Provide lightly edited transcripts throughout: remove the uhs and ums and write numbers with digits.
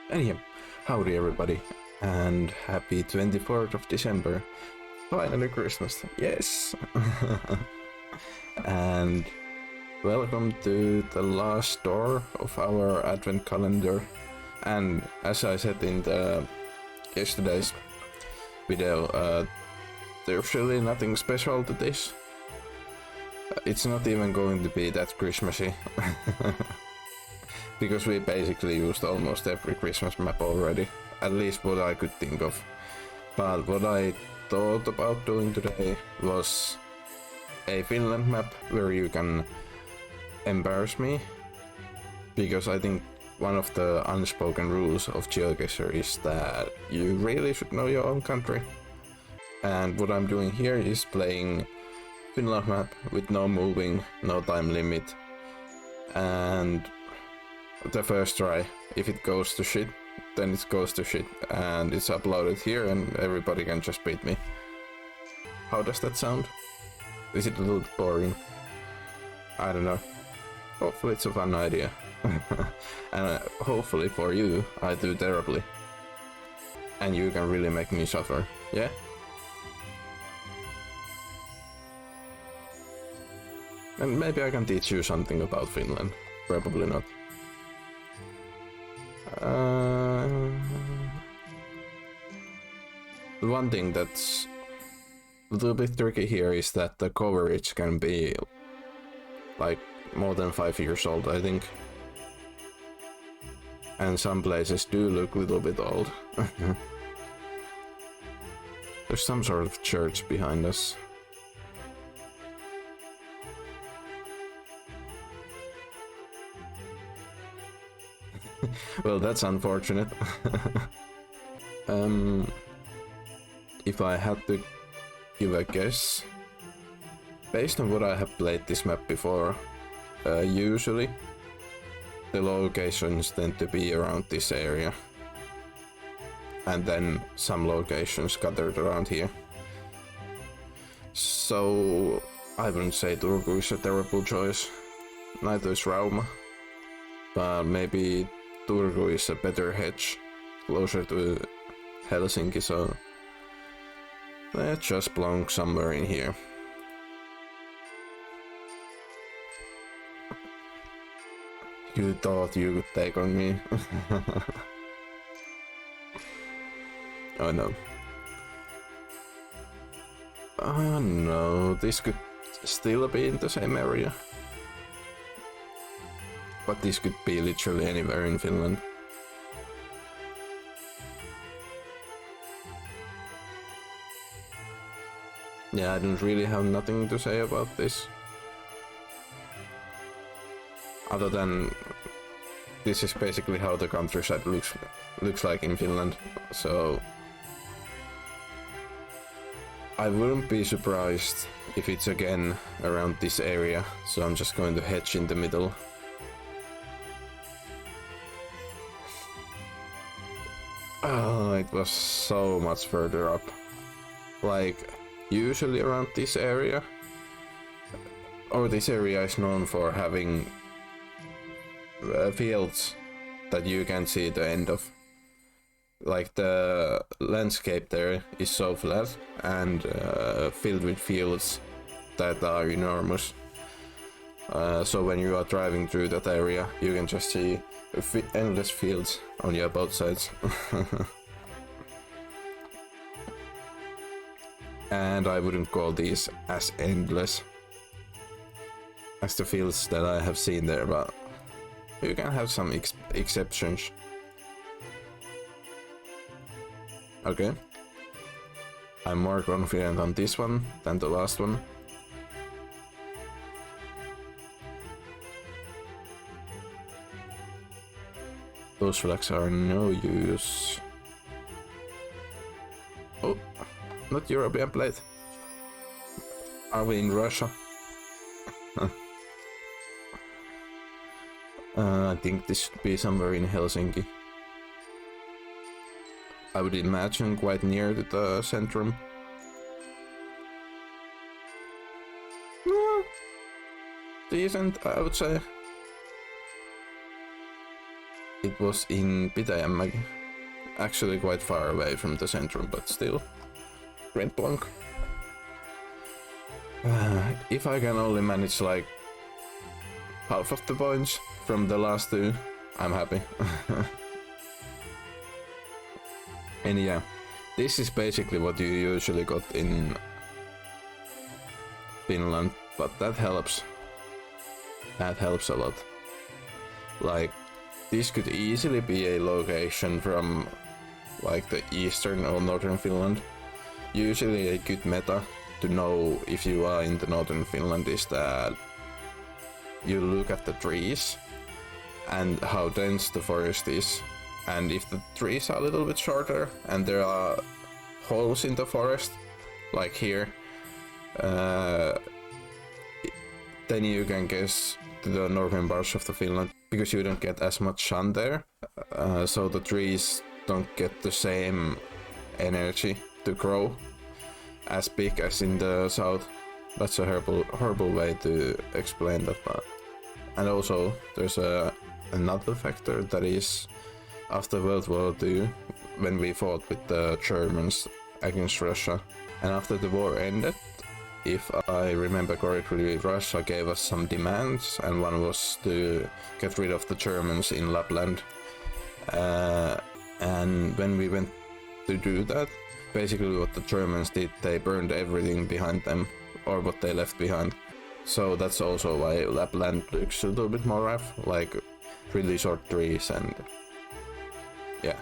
Anyhow, howdy everybody, and happy 24th of December. Finally Christmas, yes! And welcome to the last store of our advent calendar. And as I said in yesterday's video, there's really nothing special to this. It's not even going to be that Christmassy. Because we basically used almost every Christmas map already, at least what I could think of. But what I thought about doing today was a Finland map where you can embarrass me, because I think one of the unspoken rules of Geoguessr is that you really should know your own country. And what I'm doing here is playing Finland map with no moving, no time limit, and the first try, if it goes to shit, then it goes to shit, and it's uploaded here and everybody can just beat me. How does that sound? Is it a little boring? I don't know. Hopefully it's a fun idea. And hopefully for you, I do terribly. And you can really make me suffer, yeah? And maybe I can teach you something about Finland. Probably not. The one thing that's a little bit tricky here is that the coverage can be like more than 5 years old, I think. And some places do look a little bit old. There's some sort of church behind us. Well, that's unfortunate. If I had to give a guess, based on what I have played this map before, usually the locations tend to be around this area, and then some locations scattered around here. So I wouldn't say Turku is a terrible choice, neither is Rauma, but maybe Turku is a better hedge, closer to Helsinki, so that just belongs somewhere in here. You thought you could take on me? Oh no. Oh no, this could still be in the same area. But this could be literally anywhere in Finland. Yeah, I don't really have nothing to say about this. Other than this is basically how the countryside looks like in Finland, so I wouldn't be surprised if it's again around this area, so I'm just going to hedge in the middle. Oh, it was so much further up. Like, usually around this area, or this area is known for having fields that you can see the end of. Like, the landscape there is so flat and filled with fields that are enormous. So when you are driving through that area, you can just see endless fields on your both sides. And I wouldn't call these as endless as the fields that I have seen there, but you can have some exceptions. Okay. I'm more confident on this one than the last one. Those flags are no use. Oh, not European plate. Are we in Russia? I think this should be somewhere in Helsinki. I would imagine quite near to the centrum. Decent, I would say. It was in Pitäjänmäki, actually quite far away from the centrum, but still, great plonk. If I can only manage like half of the points from the last two, I'm happy. And yeah, this is basically what you usually got in Finland, but that helps. That helps a lot. Like, this could easily be a location from like the eastern or northern Finland. Usually a good meta to know if you are in the northern Finland is that you look at the trees and how dense the forest is, and if the trees are a little bit shorter and there are holes in the forest like here, then you can guess to the northern parts of the Finland, because you don't get as much sun there, so the trees don't get the same energy to grow as big as in the south. That's a horrible way to explain that part. And also there's another factor, that is after World War II, when we fought with the Germans against Russia, and after the war ended, if I remember correctly, Russia gave us some demands, and one was to get rid of the Germans in Lapland. And when we went to do that, basically what the Germans did, they burned everything behind them, or what they left behind. So that's also why Lapland looks a little bit more rough, like really short trees and yeah,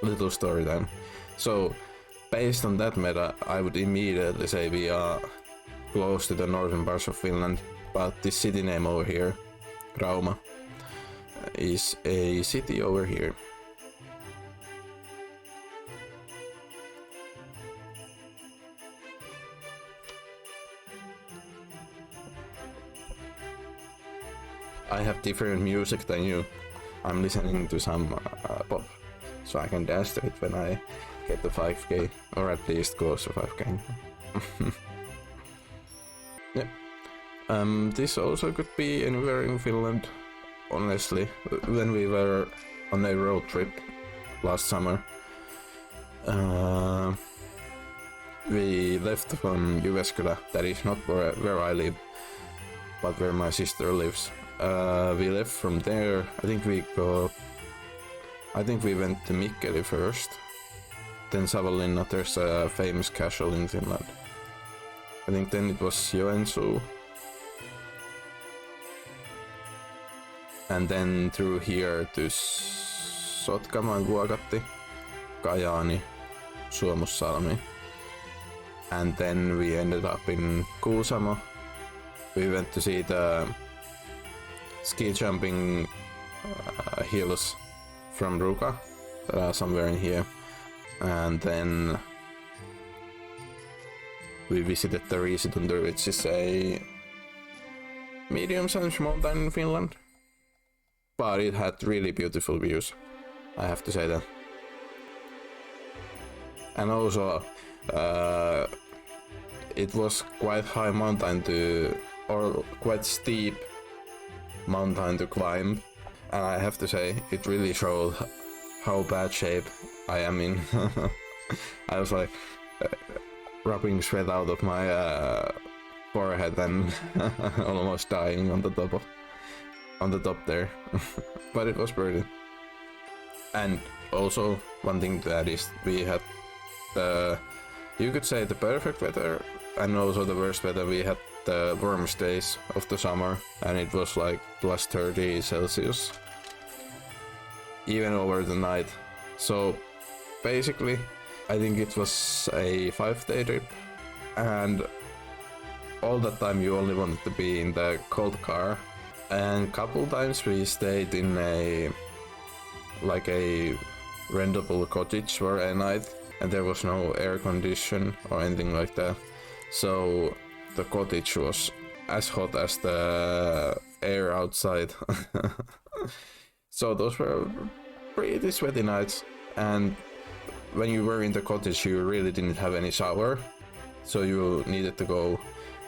little story time. So based on that meta, I would immediately say we are close to the northern parts of Finland, but this city name over here, Rauma, is a city over here. I have different music than you. I'm listening to some pop, so I can dance to it when I get the 5k, or at least close to 5k. Yeah. This also could be anywhere in Finland, honestly. When we were on a road trip last summer, we left from Geoguessr, that is not where I live, but where my sister lives. We left from there. I think we went to Mikkeli first, then Savonlinna. There's a famous castle in Finland. I think then it was Joensuu, and then through here to Sotkamoa, Vuokatti, Kajaani, Suomussalmi, and then we ended up in Kuusamo. We went to see the ski jumping hills from Ruka that are somewhere in here, and then we visited the Riisituntuри, which is a medium-sized mountain in Finland, but it had really beautiful views, I have to say that. And also it was quite high mountain or quite steep mountain to climb, and I have to say it really showed how bad shape I am in. I was like rubbing sweat out of my forehead and almost dying on the top there. But it was pretty. And also one thing that is, we had you could say the perfect weather, and also the worst weather. We had the warmest days of the summer, and it was like plus 30 Celsius even over the night. So basically I think it was a 5-day trip, and all that time you only wanted to be in the cold car, and couple times we stayed in a rentable cottage for a night, and there was no air condition or anything like that, so the cottage was as hot as the air outside. So those were pretty sweaty nights, and when you were in the cottage you really didn't have any shower, so you needed to go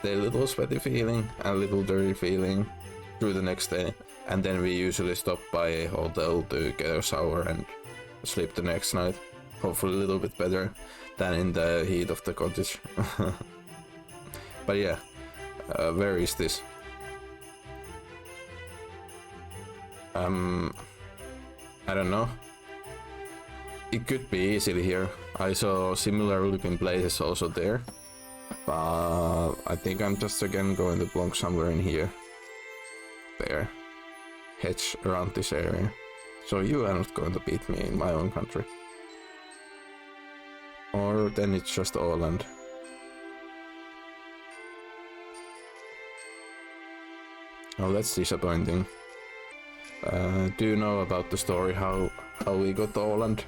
the little sweaty feeling and little dirty feeling through the next day. and then we usually stop by a hotel to get a shower and sleep the next night. Hopefully a little bit better than in the heat of the cottage. But yeah, where is this? I don't know. It could be easily here. I saw similar looking places also there. But I think I'm just again going to belong somewhere in here. There. Hedge around this area. So you are not going to beat me in my own country. Or then it's just Åland. Oh, that's disappointing. Do you know about the story how we got Åland?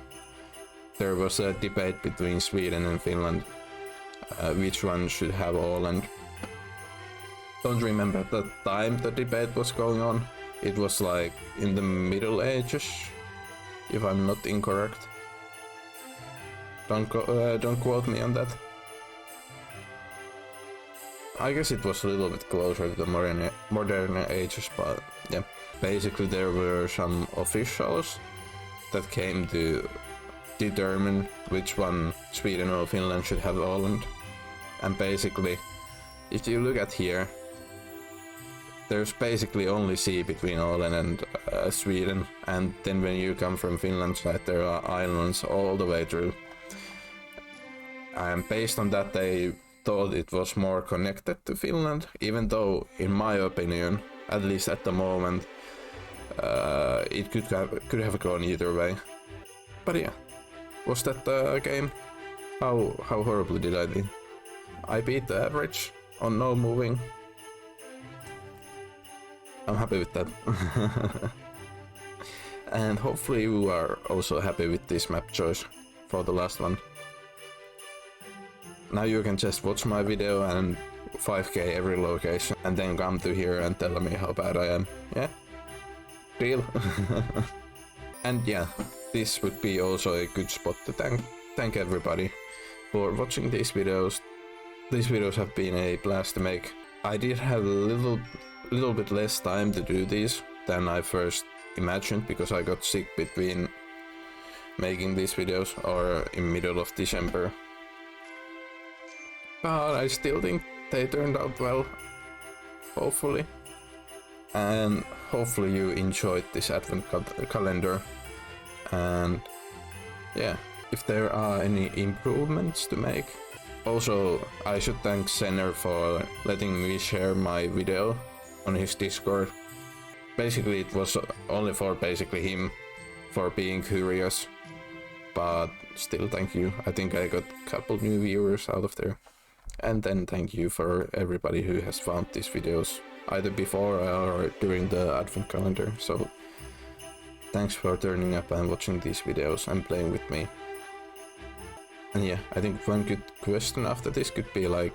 There was a debate between Sweden and Finland. Which one should have Åland? Don't remember the time the debate was going on. It was like in the Middle Ages, if I'm not incorrect. Don't quote me on that. I guess it was a little bit closer to the modern ages, but yeah. Basically there were some officials that came to determine which one Sweden or Finland should have Åland. And basically, if you look at here, there's basically only sea between Åland and Sweden, and then when you come from Finland side there are islands all the way through. And based on that they thought it was more connected to Finland, even though in my opinion, at least at the moment, it could have gone either way. But yeah, was that the game? How horribly did I do? I beat the average on no moving. I'm happy with that. And hopefully you are also happy with this map choice for the last one. Now you can just watch my video and 5k every location and then come to here and tell me how bad I am. Yeah? Deal? And yeah, this would be also a good spot to thank everybody for watching these videos. These videos have been a blast to make. I did have a little bit less time to do these than I first imagined because I got sick between making these videos or in middle of December. But I still think they turned out well, hopefully. And hopefully you enjoyed this advent calendar. And yeah, if there are any improvements to make. Also, I should thank Senner for letting me share my video on his Discord. Basically it was only for basically him for being curious. But still thank you. I think I got a couple new viewers out of there. And then thank you for everybody who has found these videos either before or during the advent calendar. So thanks for turning up and watching these videos and playing with me. And yeah, I think one good question after this could be like,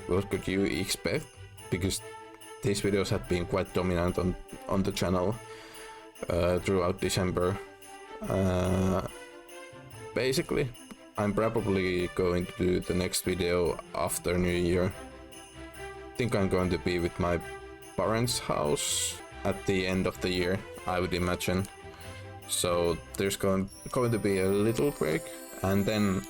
what could you expect? Because these videos have been quite dominant on the channel throughout December. Basically, I'm probably going to do the next video after New Year. I think I'm going to be with my parents' house at the end of the year, I would imagine. So there's going to be a little break, and then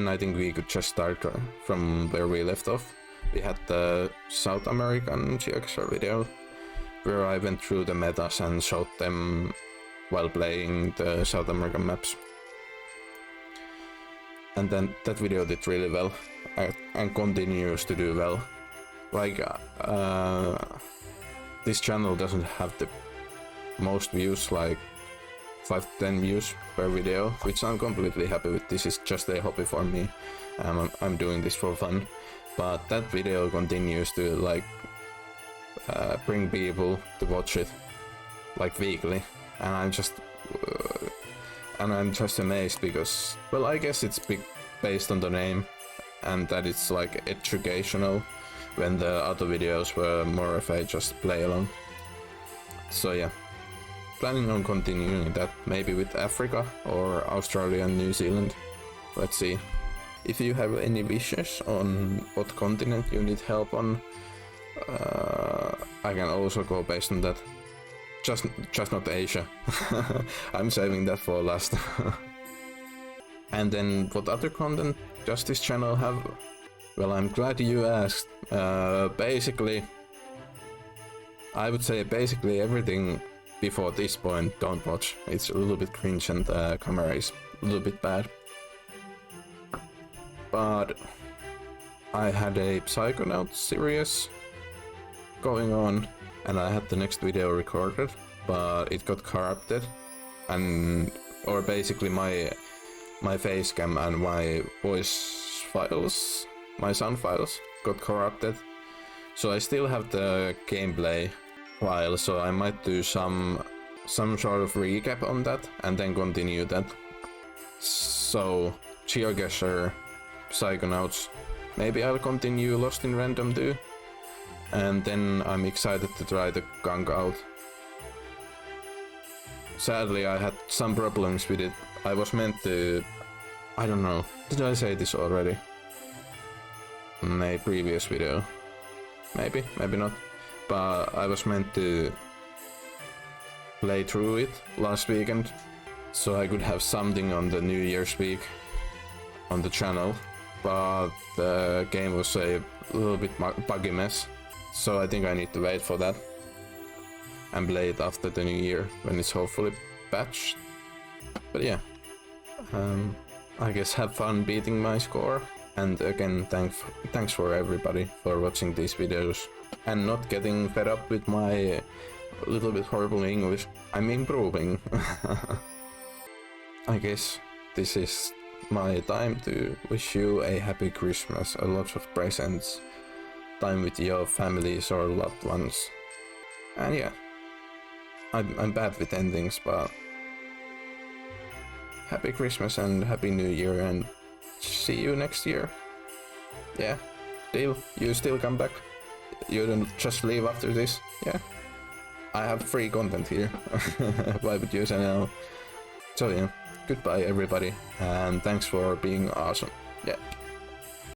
I think we could just start from where we left off. We had the South American Geoguessr video, where I went through the metas and showed them while playing the South American maps. And then that video did really well, and continues to do well. Like, this channel doesn't have the most views, like 5 to 10 views per video, which I'm completely happy with. This is just a hobby for me. I'm doing this for fun. But that video continues to like bring people to watch it like weekly, and I'm just amazed because, well, I guess it's based on the name and that it's like educational, when the other videos were more of a just play along. So yeah, planning on continuing that maybe with Africa or Australia and New Zealand. Let's see. If you have any wishes on what continent you need help on, I can also go based on that. just not Asia. I'm saving that for last. And then what other content does this channel have? Well, I'm glad you asked. Basically, I would say basically everything before this point, don't watch. It's a little bit cringe and the camera is a little bit bad. But I had a Psychonauts series going on, and I had the next video recorded, but it got corrupted, or basically my face cam and my voice files, my sound files got corrupted. So I still have the gameplay file, so I might do some sort of recap on that and then continue that. So Geoguessr, Psychonauts, maybe I'll continue Lost in Random too. And then I'm excited to try the Gang out. Sadly, I had some problems with it. I was meant to... I don't know. Did I say this already? In a previous video? Maybe, maybe not. But I was meant to play through it last weekend, so I could have something on the New Year's week on the channel. But the game was a little bit buggy mess. So I think I need to wait for that and play it after the new year when it's hopefully patched. But yeah, I guess have fun beating my score. And again, thanks for everybody for watching these videos and not getting fed up with my little bit horrible English. I'm improving. I guess this is my time to wish you a happy Christmas, a lot of presents, time with your families or loved ones. And yeah, I'm bad with endings, but happy Christmas and happy New Year, and see you next year. Yeah, deal. You still come back? You don't just leave after this? Yeah, I have free content here. Why would you say no? So yeah, goodbye everybody, and thanks for being awesome. Yeah.